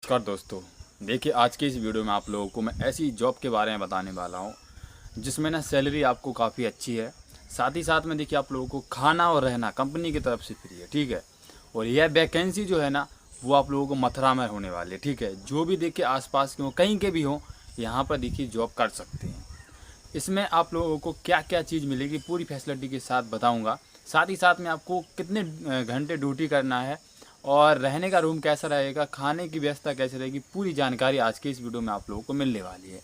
नमस्कार दोस्तों। देखिए, आज के इस वीडियो में आप लोगों को मैं ऐसी जॉब के बारे में बताने वाला हूँ जिसमें ना सैलरी आपको काफ़ी अच्छी है। साथ ही साथ में देखिए आप लोगों को खाना और रहना कंपनी की तरफ से फ्री है, ठीक है। और यह वैकेंसी जो है ना वो आप लोगों को मथुरा में होने वाली है, ठीक है। जो भी देखिए आसपास के हो, कहीं के भी हो, यहाँ पर देखिए जॉब कर सकते हैं। इसमें आप लोगों को क्या क्या चीज़ मिलेगी पूरी फैसिलिटी के साथ बताऊँगा। साथ ही साथ में आपको कितने घंटे ड्यूटी करना है और रहने का रूम कैसा रहेगा, खाने की व्यवस्था कैसे रहेगी, पूरी जानकारी आज के इस वीडियो में आप लोगों को मिलने वाली है।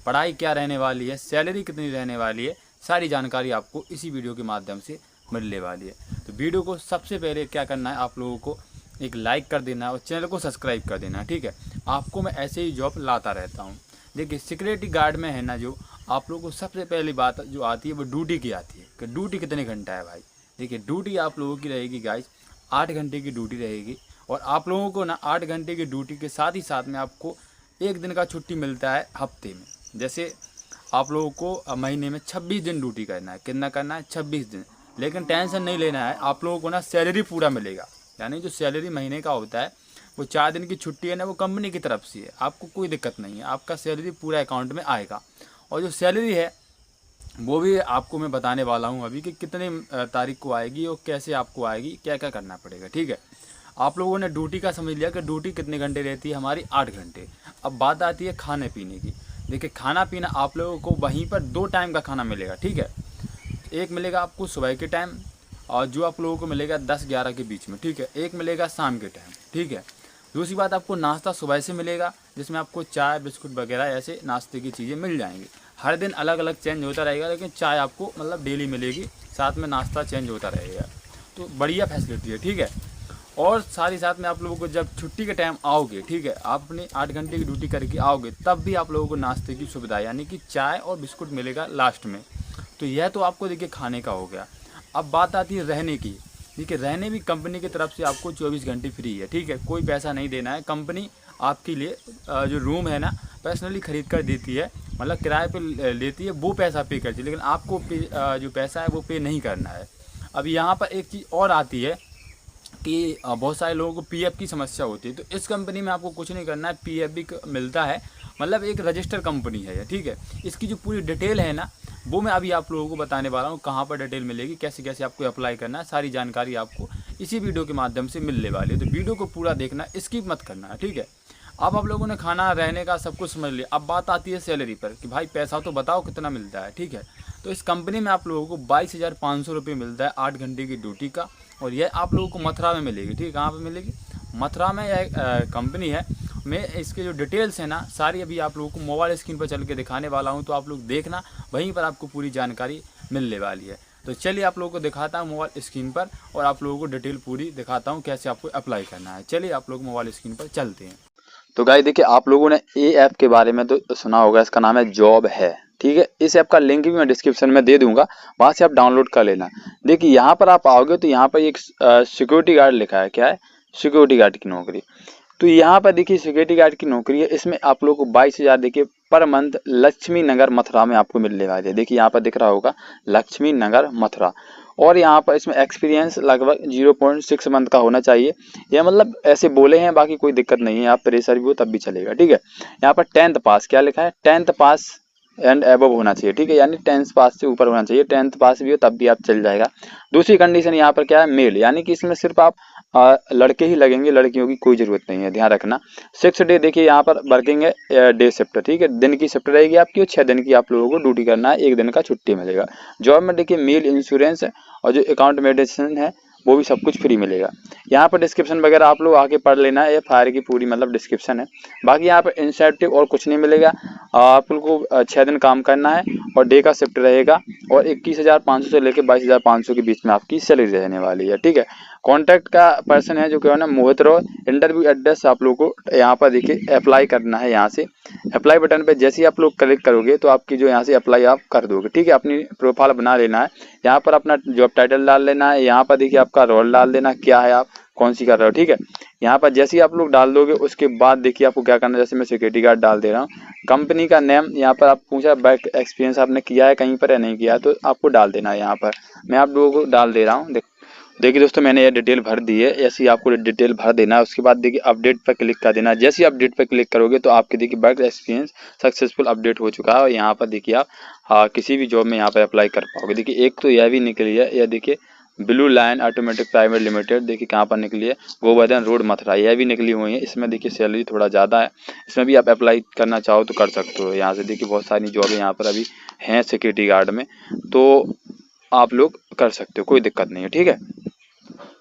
पढ़ाई क्या रहने वाली है, सैलरी कितनी रहने वाली है, सारी जानकारी आपको इसी वीडियो के माध्यम से मिलने वाली है। तो वीडियो को सबसे पहले क्या करना है, आप लोगों को एक लाइक कर देना है और चैनल को सब्सक्राइब कर देना है, ठीक है। आपको मैं ऐसे ही जॉब लाता रहता हूँ। देखिए, सिक्योरिटी गार्ड में है ना, जो आप लोगों को सबसे पहली बात जो आती है वो ड्यूटी की आती है कि ड्यूटी कितने घंटा है भाई। देखिए, ड्यूटी आप लोगों की रहेगी गाइस 8 घंटे की ड्यूटी रहेगी। और आप लोगों को ना 8 घंटे की ड्यूटी के साथ ही साथ में आपको एक दिन का छुट्टी मिलता है हफ्ते में। जैसे आप लोगों को महीने में 26 दिन ड्यूटी करना है। कितना करना है? 26 दिन। लेकिन टेंशन नहीं लेना है, आप लोगों को ना सैलरी पूरा मिलेगा। यानी जो सैलरी महीने का होता है वो 4 दिन की छुट्टी है ना, वो कंपनी की तरफ से है। आपको कोई दिक्कत नहीं है, आपका सैलरी पूरा अकाउंट में आएगा। और जो सैलरी है वो भी आपको मैं बताने वाला हूँ अभी कि कितने तारीख को आएगी और कैसे आपको आएगी, क्या क्या करना पड़ेगा, ठीक है। आप लोगों ने ड्यूटी का समझ लिया कि ड्यूटी कितने घंटे रहती है हमारी, 8 घंटे। अब बात आती है खाने पीने की। देखिए, खाना पीना आप लोगों को वहीं पर 2 टाइम का खाना मिलेगा, ठीक है। एक मिलेगा आपको सुबह के टाइम और जो आप लोगों को मिलेगा 10-11 के बीच में, ठीक है। एक मिलेगा शाम के टाइम, ठीक है। दूसरी बात, आपको नाश्ता सुबह से मिलेगा जिसमें आपको चाय बिस्कुट वगैरह ऐसे नाश्ते की चीज़ें मिल जाएंगी। हर दिन अलग अलग चेंज होता रहेगा, लेकिन चाय आपको मतलब डेली मिलेगी, साथ में नाश्ता चेंज होता रहेगा। तो बढ़िया फैसिलिटी है, ठीक है। और साथ ही साथ में आप लोगों को जब छुट्टी के टाइम आओगे, ठीक है, आप अपनी 8 घंटे की ड्यूटी करके आओगे, तब भी आप लोगों को नाश्ते की सुविधा यानी कि चाय और बिस्कुट मिलेगा लास्ट में। तो यह तो आपको देखिए खाने का हो गया। अब बात आती है रहने की। देखिए, रहने भी कंपनी की तरफ से आपको 24 घंटे फ्री है, ठीक है। कोई पैसा नहीं देना है, कंपनी आपके लिए जो रूम है ना पर्सनली ख़रीद कर देती है, मतलब किराए पे लेती है, वो पैसा पे करती है। लेकिन आपको जो पैसा है वो पे नहीं करना है। अब यहाँ पर एक चीज़ और आती है कि बहुत सारे लोगों को पीएफ की समस्या होती है। तो इस कंपनी में आपको कुछ नहीं करना है, पीएफ भी मिलता है, मतलब एक रजिस्टर कंपनी है ये, ठीक है। इसकी जो पूरी डिटेल है ना वो मैं अभी आप लोगों को बताने वाला हूँ, कहाँ पर डिटेल मिलेगी, कैसे कैसे आपको अप्लाई करना है, सारी जानकारी आपको इसी वीडियो के माध्यम से मिलने वाली है। तो वीडियो को पूरा देखना, स्किप मत करना है, ठीक है। अब आप लोगों ने खाना रहने का सब कुछ समझ लिया। अब बात आती है सैलरी पर कि भाई पैसा तो बताओ कितना मिलता है, ठीक है। तो इस कंपनी में आप लोगों को 22,500 रुपये मिलता है 8 घंटे की ड्यूटी का। और यह आप लोगों को मथुरा में मिलेगी, ठीक है। कहाँ पे मिलेगी? मथुरा में यह कंपनी है। मैं इसके जो डिटेल्स है ना सारी अभी आप लोगों को मोबाइल स्क्रीन पर चल के दिखाने वाला हूँ, तो आप लोग देखना, वहीं पर आपको पूरी जानकारी मिलने वाली है। तो चलिए आप लोगों को दिखाता हूँ मोबाइल स्क्रीन पर और आप लोगों को डिटेल पूरी दिखाता हूँ कैसे आपको अप्लाई करना है। चलिए आप लोग मोबाइल स्क्रीन पर चलते हैं। तो गाइस देखिए, आप लोगों ने ए ऐप के बारे में तो सुना होगा, इसका नाम है जॉब है, ठीक है। इस ऐप का लिंक भी मैं डिस्क्रिप्शन में दे दूंगा, वहां से आप डाउनलोड कर लेना। देखिए, यहाँ पर आप आओगे तो यहाँ पर एक सिक्योरिटी गार्ड लिखा है। क्या है? सिक्योरिटी गार्ड की नौकरी। तो यहाँ पर देखिए सिक्योरिटी गार्ड की नौकरी है। इसमें आप लोग को 22,000 देखिए पर मंथ लक्ष्मी नगर मथुरा में आपको मिलने वाली है। देखिए यहाँ पर दिख रहा होगा लक्ष्मी नगर मथुरा। और यहाँ पर इसमें एक्सपीरियंस लगभग 0.6 मंथ का होना चाहिए। यह मतलब ऐसे बोले हैं, बाकी कोई दिक्कत नहीं है, आप प्रेशर भी हो तब भी चलेगा, ठीक है। यहाँ पर 10th पास, क्या लिखा है? 10th पास एंड एबव होना चाहिए, ठीक है। यानी 10th पास से ऊपर होना चाहिए। 10th पास भी हो तब भी आप चल जाएगा। दूसरी कंडीशन यहाँ पर क्या है? मेल, यानी कि इसमें सिर्फ आप लड़के ही लगेंगे, लड़कियों की कोई जरूरत नहीं है, ध्यान रखना। 6 डे देखिए यहाँ पर वर्किंग है, डे शिफ्ट, ठीक है। दिन की शिफ्ट रहेगी आपकी और 6 दिन की आप लोगों को ड्यूटी करना है, 1 दिन का छुट्टी मिलेगा। जॉब में देखिए मेल इंश्योरेंस है और जो अकाउंट मेडिसिन है वो भी सब कुछ फ्री मिलेगा। यहाँ पर डिस्क्रिप्शन वगैरह आप लोग आके पढ़ लेना है, ये फायर की पूरी मतलब डिस्क्रिप्शन है। बाकी यहाँ पर इंसेंटिव और कुछ नहीं मिलेगा। आप लोग को 6 दिन काम करना है और डे का शिफ्ट रहेगा और 21,500 से लेकर 22,500 के बीच में आपकी सैलरी रहने वाली है, ठीक है। कॉन्टैक्ट का पर्सन है जो क्या है ना, मोहित रॉय। इंटरव्यू एड्रेस आप लोग को यहाँ पर देखिए अप्लाई करना है। यहाँ से अप्लाई बटन पे जैसे ही आप लोग क्लिक करोगे तो आपकी जो यहाँ से अप्लाई आप कर दोगे, ठीक है। अपनी प्रोफाइल बना लेना है, यहाँ पर अपना जॉब टाइटल डाल लेना है, यहाँ पर देखिए आपका रोल डाल देना, क्या है आप कौन सी कर रहे हो, ठीक है। यहाँ पर जैसे ही आप लोग डाल दोगे उसके बाद देखिए आपको क्या करना है। जैसे मैं सिक्योरिटी गार्ड डाल दे रहा हूँ, कंपनी का नेम यहाँ पर आप पूछा बैक एक्सपीरियंस आपने किया है कहीं पर या नहीं किया है, तो आपको डाल देना है। यहाँ पर मैं आप लोगों को डाल दे रहा हूँ। देखिए दोस्तों, मैंने ये डिटेल भर दी है, ऐसे ही आपको डिटेल भर देना है। उसके बाद देखिए अपडेट पर क्लिक कर देना है। जैसे ही अपडेट पर क्लिक करोगे तो आपके देखिए वर्क एक्सपीरियंस सक्सेसफुल अपडेट हो चुका है और यहाँ पर देखिए आप किसी भी जॉब में यहाँ पर अप्लाई कर पाओगे। देखिए एक तो यह भी निकली है, यह देखिए blue line automatic private limited, देखिए कहाँ पर निकली है, गोवर्धन रोड मथुरा, यह भी निकली हुई है। इसमें देखिए सैलरी थोड़ा ज़्यादा है, इसमें भी आप अप्लाई करना चाहो तो कर सकते हो। यहाँ से देखिए बहुत सारी जॉब यहाँ पर अभी हैं सिक्योरिटी गार्ड में, तो आप लोग कर सकते हो, कोई दिक्कत नहीं है, ठीक है।